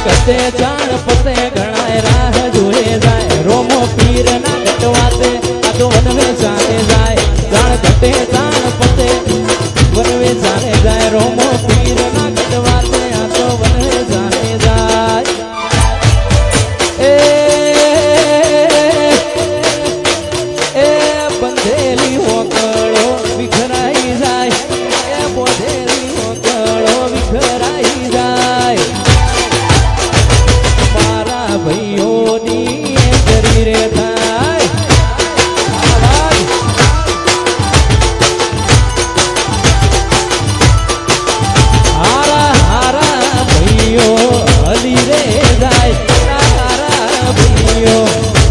કતે ચાણ પતે ગણાય રાહ જોએ જાય રોમો પીર ના ગટવાતે આ તો વનવે ચાલે જાય જાણ કતે ચાણ પતે વનવે ચાલે જાય રોમો પીર ના ગટવાતે આ તો વનવે ચાલે જાય એ બંધેલી હોકળો વિખરાઈ જાય એ બોધેલી હોકળો વિખરાઈ જાય મારા ભાઈઓની શરીરે થાય હારા હારા ભાઈઓ હલી રે જાય હારા ભાઈઓ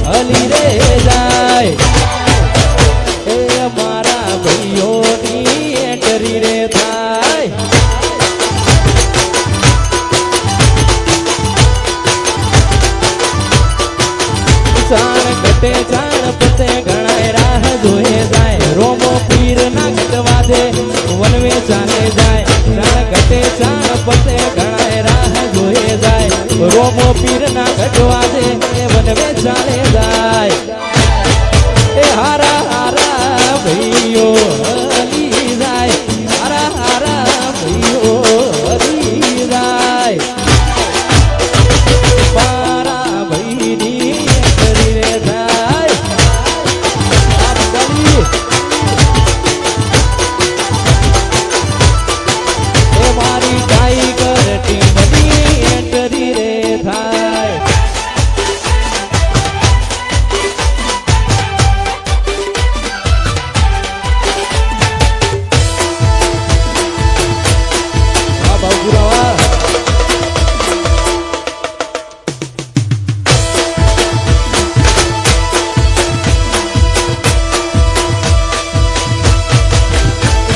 હલી રે જાય એ મારા ભાઈઓની એન્ટ્રી રે થાય ચાણ કટે ચાણ પતે ગણાય રાહ જોએ જાય રોમો પીર ના ગટવાદે વનવે ચાલે જાય ચાણ કટે ચાણ પતે ગણાય રાહ જોએ જાય રોમો પીર ના ગટવાદે વનવે ચાલે જાય એ હારા હારા ભાઈઓ હલી જાય હારા હારા ભાઈઓ હલી જાય મારા ભાઈની શરીરે થાય એ મારી ટાઈગર ટીમની એન્ટ્રી રે થાય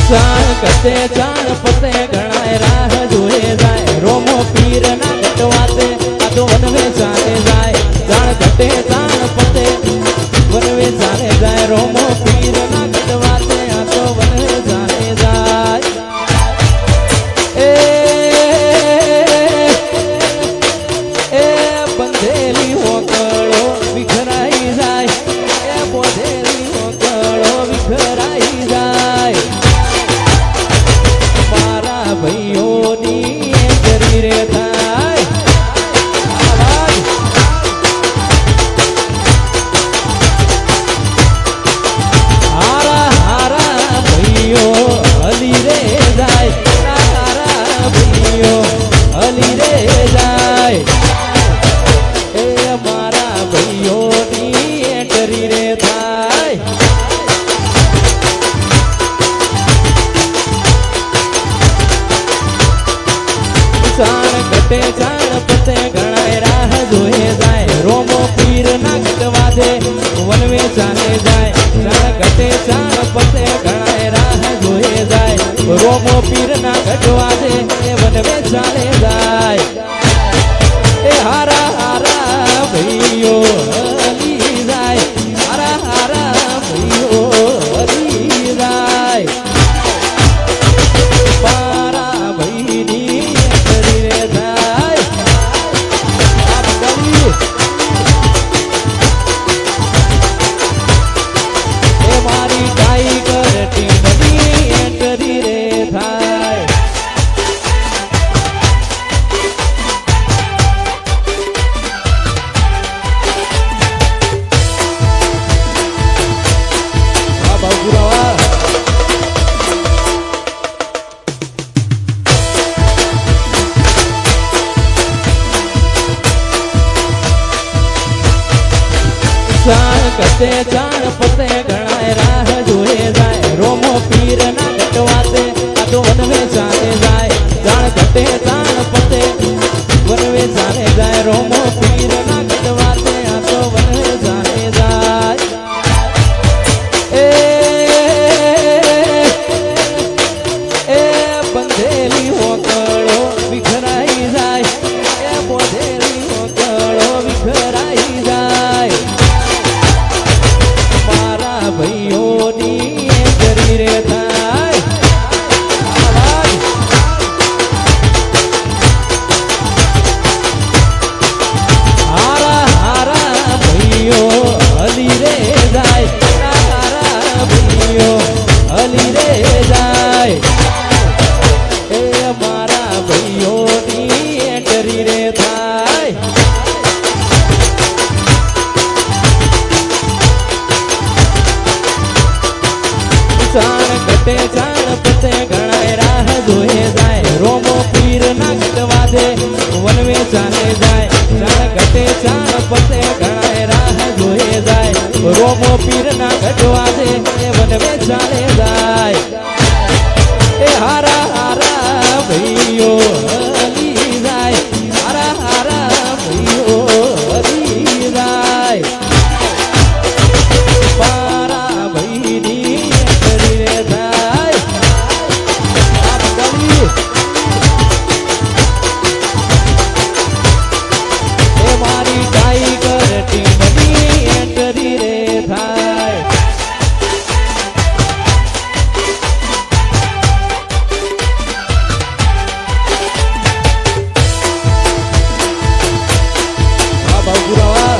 ચાણ કતે ચાણ પતે ગણાય રાહ જોએ જાય રોમો પીર ના ગટવાતે આ તો વનવે ચાલે જાય ચાણ કતે ચાણ પતે વનવે ચાલે જાય રોમો પીર ના ગટવાતે આ તો વનવે ચાલે જાય એ બંધેલી હોકળો વિખરાઈ જાય એ બોધેલી હોકળો વિખરાઈ જાય ભાઈઓની શરીરે થાય હારા હારા ભાઈઓ હલી રે જાય હારા ભાઈઓ હલી રે જાય એ મારા ભાઈઓની એન્ટ્રી રે થાય ચાણ કટે ચાણ પતે ગણાય રાહ જોએ જાય રોમો પીર ના ગટવાદે વનવે ચાલે જાય ચાણ કટે ચાણ પતે ગણાય રાહ જોએ જાય રોમો પીર ના ગટવાદે વનવે ચાલે જાય એ હારા હારા ભાઈઓ હલી જાય હારા હારા ભાઈઓ હલી જાય મારા ભાઈની મારી ટાઈગર ટીમની એન્ટ્રી રે થાય ચાણ કતે ચાણ પતે ગણાય રાહ જોએ જાય રોમો પીર ના ગટવાતે આ તો વનવે ચાલે જાય ચાણ કતે ચાણ પતે વનવે ચાલે જાય રોમો પીર ના ગટવાતે આ તો વનવે ચાલે જાય એ બંધેલી હોકળો વિખરાઈ જાય એ બોધેલી હોકળો વિખરાઈ જાય ભાઈઓની શરીરે થાય ચાણ ઘટે ચાણ પતે ઘણાય રાહ જોએ જાય રોમો પીર ના ગટવા દે વનવે ચાલે જાય ચાણ ઘટે ચાણ પતે ઘણાય રાહ જોએ જાય રોમો પીર ના ગટવા દે વનવે ચાલે જાય એ હારા હારા ભાઈઓ હલી જાય હારા હારા ભાઈઓ હલી જાય મારા ભાઈની કરી થાય આપ ગલી એ મારી ટાઈગર ટીમની એન્ટ્રી રે થાય હા બાબુરાવા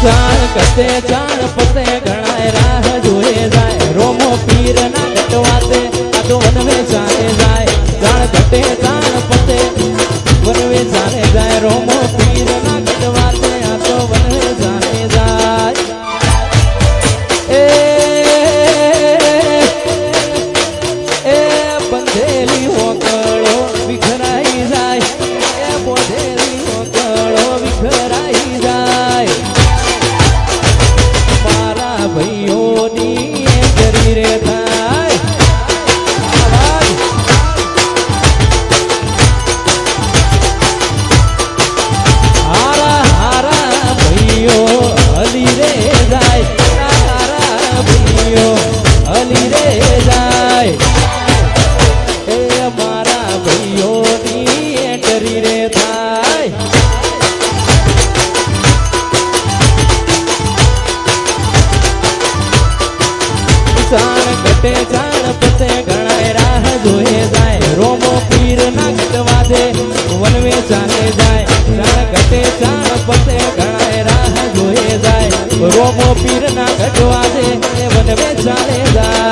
ચાણ કતે ચાણ પતે ઘણાય રાહ જોએ જાય રોમો પીર ના ગટવાતે આ તો વનવે ચાલે જાય ચાણ કતે ચાણ પતે વનવે ચાલે જાય રોમો પીર ના ગટવાતે આ તો વનવે ચાલે જાય એ બંધેલી હોકળો વિખરાઈ જાય એ બોધેલી હોકળો વિખરાઈ જાય મારા ભાઈઓની એન્ટ્રી રે થાય હારા હારા ભાઈઓ હલી રે જાય હારા ભાઈઓ હલી રે જાય એ મારા ભાઈઓની એન્ટ્રી રે થાય ચાણ ઘટે ચાણ પતે ઘણાય રાહ જોએ જાય રોમો પીર ના ગટવા દે વનવે ચાલે જાય ચાણ ઘટે ચાણ પતે ઘણાય રાહ જોએ જાય રોમો પીર ના ગટવા દે વનવે ચાલે જાય